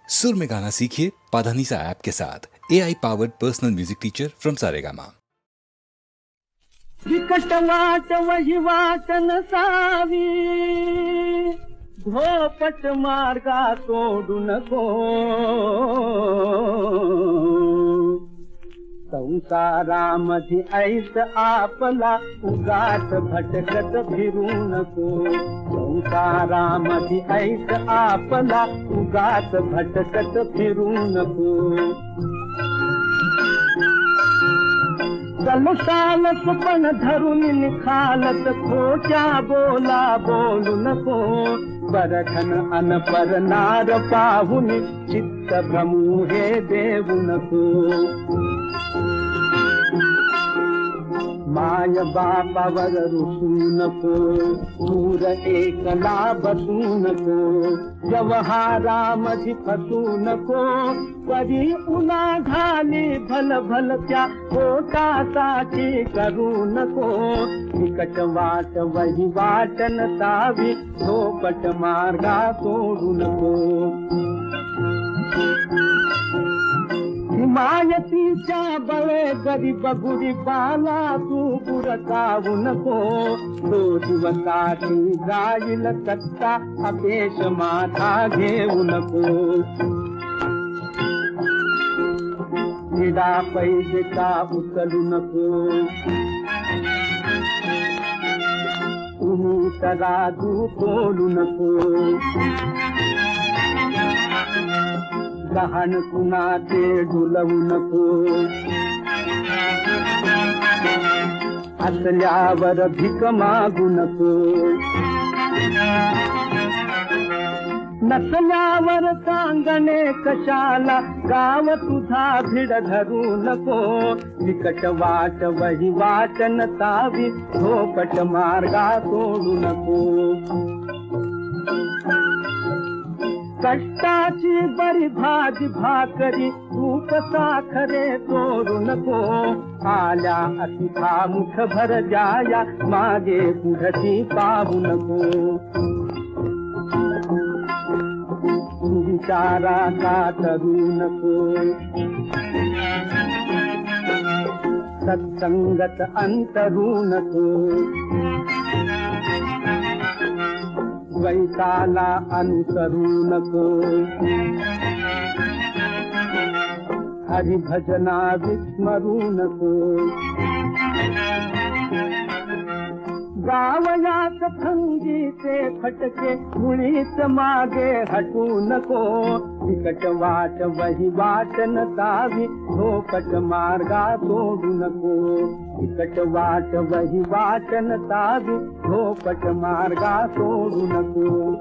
सुर में गाना सीखिए पाधानीसा ऐप के साथ। AI powered personal music teacher from Saregama. विकट वाट वही वाट नसावी, धोपट मार्गा तोडू नको. संसारामध्ये ऐस आपला उगाच भटकत फिरू नको. संसारामध्ये ऐस आपला उगाच भटकत फिरू नको. कलशालच पण धरून निखालत खोट्या बोला बोलू नको. परधन अनपर नार पाहून चित्त भ्रमू हे देऊ नको. माय बापावर रुसू नको, दूर एकला बसू नको. व्यवहारामध्ये फसू नको, कधी उन्हा घाली भल भल त्या पोटासाठी करू नको. विकट वाट वही वाट नसावी, धोपट मार्गा सोडू नको. हिमायतीच्या बळे गरीब गुरीबाला तू पुरकावू नको. तो दिवसाची जाईल सत्ता अपेश माथा घेऊ नको. निडा पैसे का उचलू नको. तुम्ही तराजू तोलू नको. लहान कुणाचे डुलवू नको. असल्यावर भीक मागू नको. नसल्यावर सांगणे कशाला, गाव तुझा भिड धरू नको. विकट वाट वही वाट नसावी, धोपट मार्गा सोडू नको. कष्टाची बरी भाजी भाकरी तूप साखरे चोरू नको. आल्या अतिथा मुठ भर जाया, मागे पुढची पाहू नको. विचारा का करू नको. सत्संगत अंतरू नको. द्वैताला अनुसरू नको. हरिभजना विस्मरू नको. गावयात थंडीचे फटके मुळीच मागे हटू नको. विकट वाट वही वाट नसावी, धोपट मार्गा सोडू नको. विकट वाट वही वाट नसावी, धोपट मार्गा सोडू नको.